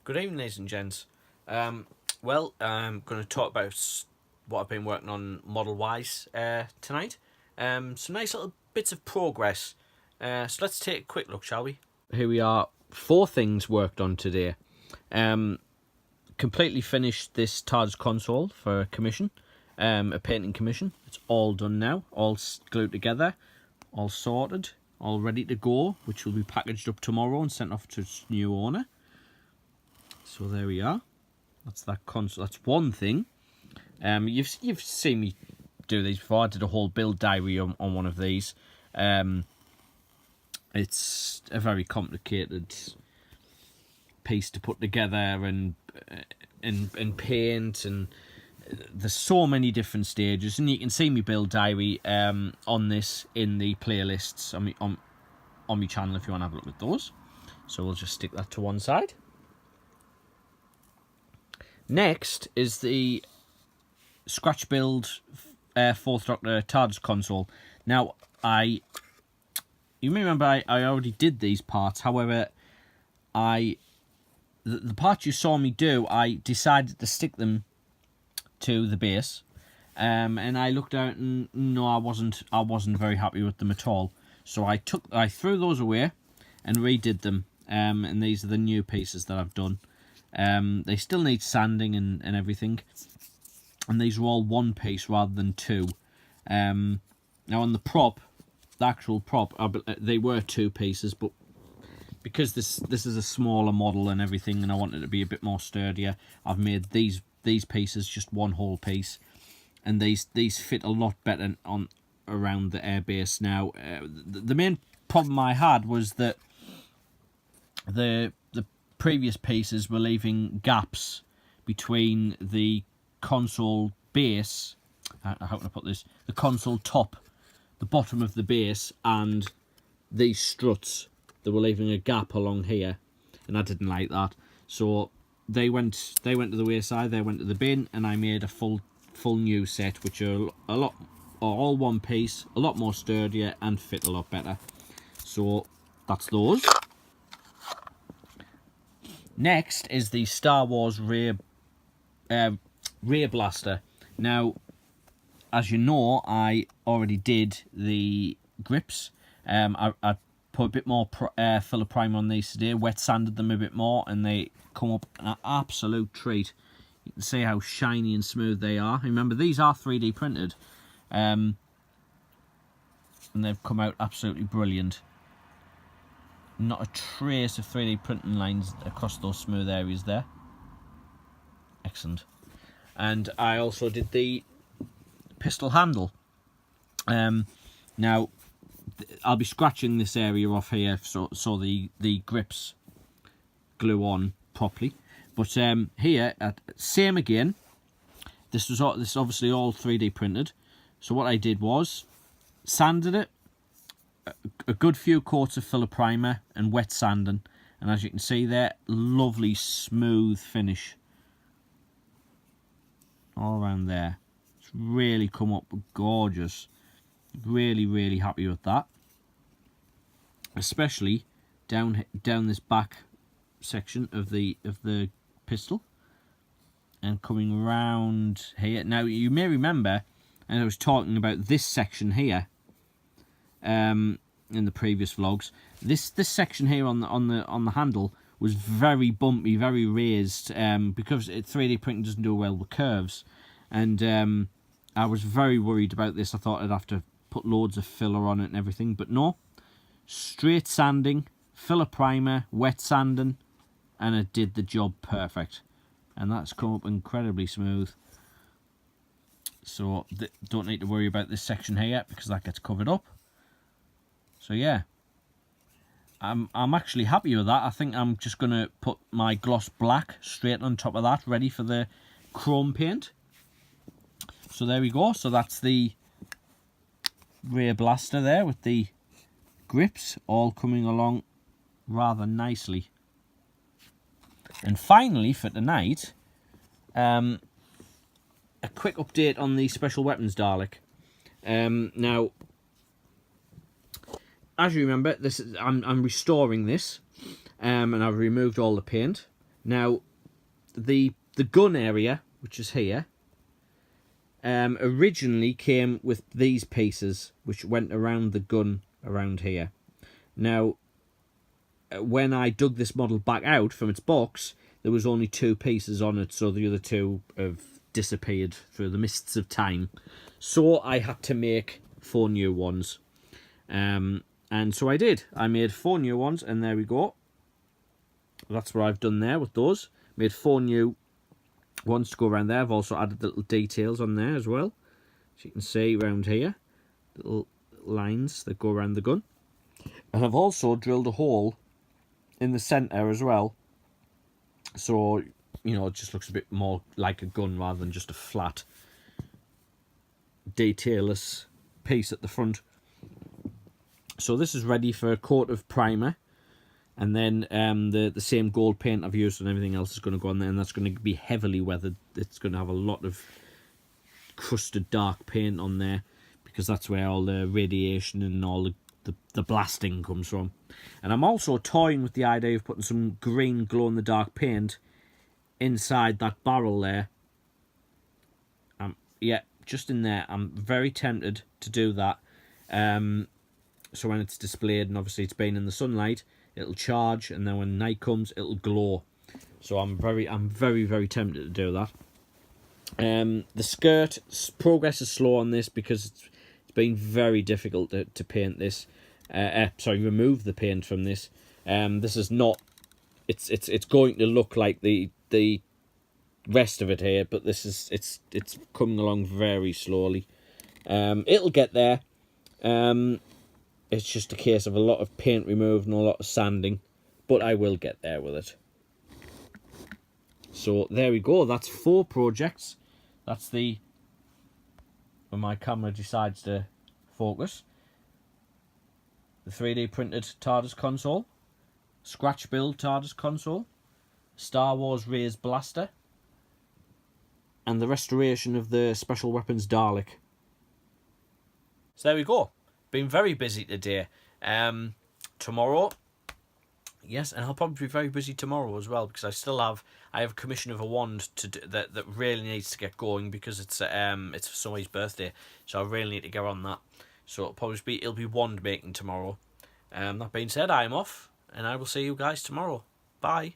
Good evening, ladies and gents. Well, I'm going to talk about what I've been working on model-wise tonight. Some nice little bits of progress. So let's take a quick look, shall we? Here we are. 4 things worked on today. Completely finished this Tardis console for a commission, a painting commission. It's all done now, all glued together, all sorted, all ready to go, which will be packaged up tomorrow and sent off to its new owner. So there we are. That's that console. That's one thing. You've seen me do these before. I did a whole build diary on one of these. It's a very complicated piece to put together and paint, and there's so many different stages. And you can see me build diary on this in the playlists on my channel if you want to have a look at those. So we'll just stick that to one side. Next is the scratch build 4th Doctor Tardis console. Now, you may remember I already did these parts. However, the parts you saw me do, I decided to stick them to the base, and I looked out and no, I wasn't very happy with them at all. So I threw those away and redid them. And these are the new pieces that I've done. They still need sanding and everything, and these are all one piece rather than 2. Now on the prop, the actual prop, they were 2 pieces, but because this is a smaller model and everything, and I wanted it to be a bit more sturdier, I've made these pieces just one whole piece, and these fit a lot better on around the airbase. Now the main problem I had was that the previous pieces were leaving gaps between the console base, how can I put this, the console top, the bottom of the base, and these struts. They were leaving a gap along here, and I didn't like that. So they went to the wayside, they went to the bin, and I made a full new set, which are all one piece, a lot more sturdier, and fit a lot better. So that's those. Next is the Star Wars rear blaster. Now, as you know, I already did the grips. I put a bit more filler primer on these today, wet sanded them a bit more, and they come up an absolute treat. You can see how shiny and smooth they are. Remember, these are 3D printed, and they've come out absolutely brilliant. Not a trace of 3D printing lines across those smooth areas there. Excellent. And I also did the pistol handle. Now, I'll be scratching this area off here so the grips glue on properly. But here, same again. This is obviously all 3D printed. So what I did was sanded it, a good few coats of filler primer and wet sanding, and as you can see there, lovely smooth finish all around there. It's really come up gorgeous. Really happy with that, especially down this back section of the pistol and coming round here. Now you may remember, and I was talking about this section here in the previous vlogs. This section here on the handle was very bumpy, very raised, because 3D printing doesn't do well with curves, and I was very worried about this. I thought I'd have to put loads of filler on it and everything, but no, straight sanding, filler primer, wet sanding, and it did the job perfect, and that's come up incredibly smooth. So don't need to worry about this section here because that gets covered up. So yeah, I'm actually happy with that. I think I'm just going to put my gloss black straight on top of that, ready for the chrome paint. So there we go. So that's the rear blaster there with the grips all coming along rather nicely. And finally for tonight, a quick update on the special weapons Dalek. Now, as you remember, I'm restoring this, and I've removed all the paint. Now, the gun area, which is here, originally came with these pieces, which went around the gun around here. Now, when I dug this model back out from its box, there was only 2 pieces on it, so the other 2 have disappeared through the mists of time. So I had to make 4 new ones. And so I did. I made 4 new ones, and there we go. That's what I've done there with those. Made 4 new ones to go around there. I've also added little details on there as well. As you can see around here, little lines that go around the gun. And I've also drilled a hole in the centre as well. So, you know, it just looks a bit more like a gun rather than just a flat, detailless piece at the front. So this is ready for a coat of primer. And then the same gold paint I've used and everything else is going to go on there, and that's going to be heavily weathered. It's going to have a lot of crusted dark paint on there, because that's where all the radiation and all the blasting comes from. And I'm also toying with the idea of putting some green glow-in-the-dark paint inside that barrel there. Yeah, just in there. I'm very tempted to do that. So when it's displayed, and obviously it's been in the sunlight, it'll charge, and then when night comes, it'll glow. So I'm very, very tempted to do that. The skirt progress is slow on this because it's been very difficult to paint this. Remove the paint from this. This is not. It's going to look like the rest of it here, but this is it's coming along very slowly. It'll get there. It's just a case of a lot of paint removed and a lot of sanding, but I will get there with it. So there we go. That's 4 projects. That's when my camera decides to focus. The 3D printed Tardis console, scratch build Tardis console, Star Wars Rey's blaster, and the restoration of the special weapons Dalek. So there we go. Been very busy today. Tomorrow, yes, and I'll probably be very busy tomorrow as well, because I have a commission of a wand to do, that really needs to get going, because it's for somebody's birthday, so I really need to get on that. So it'll be wand making tomorrow. That being said, I am off, and I will see you guys tomorrow. Bye.